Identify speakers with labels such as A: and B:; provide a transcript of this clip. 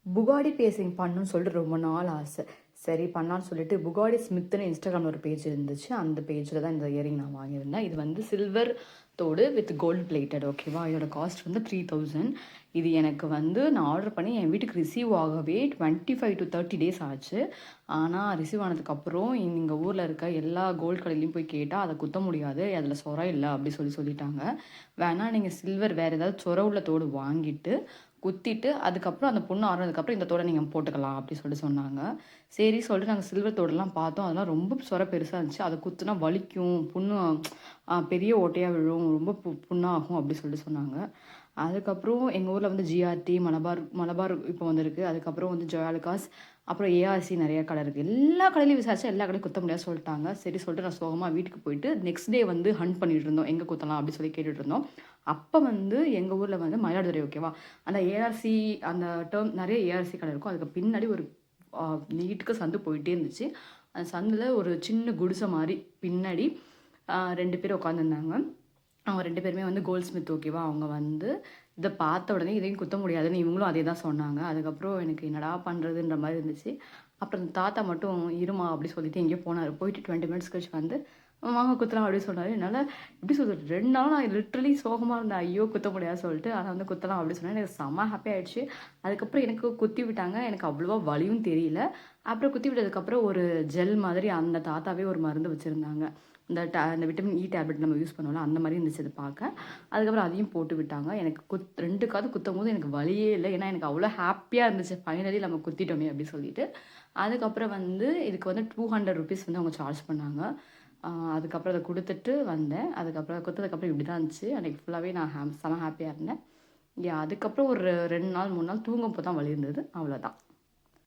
A: புகாடி facing பண்ணணும்னு சொல்லிட்டு ரொம்ப நாள் ஆசை. சரி பண்ணலான்னு சொல்லிட்டு புகாடி ஸ்மித்ன்னு இன்ஸ்டாகிராமில் ஒரு பேஜ் இருந்துச்சு. அந்த பேஜில் தான் இந்த இயரிங் நான் வாங்கியிருந்தேன். இது வந்து சில்வர் தோடு வித் கோல்டு பிளேட்டட். ஓகேவா? இதோட காஸ்ட் வந்து 3000. இது எனக்கு வந்து நான் ஆர்டர் பண்ணி என் வீட்டுக்கு ரிசீவ் ஆகவே 25 to 30 டேஸ் ஆச்சு. ஆனால் ரிசீவ் ஆனதுக்கப்புறம் எங்கள் ஊரில் இருக்க எல்லா கோல்டு கடையிலையும் போய் கேட்டால் அதை குத்த முடியாது, அதில் சொர இல்லை அப்படி சொல்லிட்டாங்க. வேணால் நீங்கள் சில்வர் வேறு ஏதாவது சொர உள்ள தோடு வாங்கிட்டு குத்திட்டு அதுக்கப்புறம் அந்த பொண்ணு ஆறுனதுக்கப்புறம் இந்த தோடை நீங்கள் போட்டுக்கலாம் அப்படி சொன்னாங்க. சரி சொல்லிட்டு நாங்கள் சில்வர் தோடெல்லாம் பார்த்தோம். அதெல்லாம் ரொம்ப சொர பெருசாக இருந்துச்சு. அதை குத்துனா வலிக்கும், புண்ணு பெரிய ஓட்டையாக விழும், ரொம்ப புண்ணாகும் அப்படி சொன்னாங்க. அதுக்கப்புறம் எங்கள் ஊரில் வந்து ஜிஆர்டி, மலபார் இப்போ வந்திருக்கு. அதுக்கப்புறம் வந்து ஜோயாலுகாஸ், அப்புறம் ஏஆர்சி நிறைய கடை இருக்குது. எல்லா கடையிலையும் விசாரிச்சா எல்லா கடையும் குத்த முடியாது சொல்லிட்டாங்க. சரி சொல்லிட்டு நான் சோகமாக வீட்டுக்கு போயிட்டு நெக்ஸ்ட் டே வந்து ஹண்ட் பண்ணிட்டு இருந்தோம், எங்கே குத்தலாம் அப்படி கேட்டுட்டு இருந்தோம். அப்போ வந்து எங்கள் ஊரில் வந்து மயிலாடுதுறை, ஓகேவா, அந்த ஏஆர்சி அந்த டேர்ம் நிறைய ஏஆர்சி கடை இருக்கும். அதுக்கு பின்னாடி ஒரு நீட்டுக்கு சந்து போயிட்டே இருந்துச்சு. அந்த சந்தில் ஒரு சின்ன குடிசை மாதிரி பின்னாடி 2 பேர் உட்காந்துருந்தாங்க. அவங்க 2 பேருமே வந்து கோல்ட் ஸ்மித், ஓகேவா. அவங்க வந்து இதை பார்த்த உடனே இதையும் குத்த முடியாதுன்னு இவங்களும் அதே தான் சொன்னாங்க. அதுக்கப்புறம் எனக்கு என்னடா பண்ணுறதுன்ற மாதிரி இருந்துச்சு. அப்புறம் இந்த தாத்தா மட்டும் இருமா அப்படி சொல்லிட்டு எங்கேயோ போனார். போயிட்டு 20 மினிட்ஸ் கழிச்சு வந்து வாங்க குத்தலாம் அப்படின்னு சொன்னார். என்னால் எப்படி சொல்கிறது, 2 நாள் நான் லிட்ரலி சோகமாக இருந்தேன். ஐயோ குத்த முடியாது சொல்லிட்டு. ஆனால் வந்து குத்தலாம் அப்படின்னு சொன்னேன். எனக்கு செம்ம ஹாப்பி ஆகிடுச்சு. அதுக்கப்புறம் எனக்கு குத்தி விட்டாங்க. எனக்கு அவ்வளோவா வலியும் தெரியல. அப்புறம் குத்தி விட்டதுக்கப்புறம் ஒரு ஜெல் மாதிரி அந்த தாத்தாவே ஒரு மருந்து வச்சுருந்தாங்க. இந்த விட்டமின் இ டேப்லெட் நம்ம யூஸ் பண்ணுவோம்ல, அந்த மாதிரி இருந்துச்சு அது பார்க்க. அதுக்கப்புறம் அதையும் போட்டு விட்டாங்க. எனக்கு 2 காது குத்தும் போது எனக்கு வலியே இல்லை. ஏன்னா எனக்கு அவ்வளோ ஹாப்பியாக இருந்துச்சு, ஃபைனலி நம்ம குத்திட்டோமே அப்படின்னு சொல்லிட்டு. அதுக்கப்புறம் வந்து இதுக்கு வந்து 200 ருபீஸ் வந்து அவங்க சார்ஜ் பண்ணாங்க. அதுக்கப்புறம் அதை கொடுத்துட்டு வந்தேன். அதுக்கப்புறம் குத்ததுக்கப்புறம் இப்படி தான் இருந்துச்சு. அன்றைக்கி ஃபுல்லாகவே நான் செம ஹாப்பியாக இருந்தேன். அதுக்கப்புறம் ஒரு 2 நாள் 3 நாள் தூங்கும்போது தான் வலி இருந்தது. அவ்வளோதான்.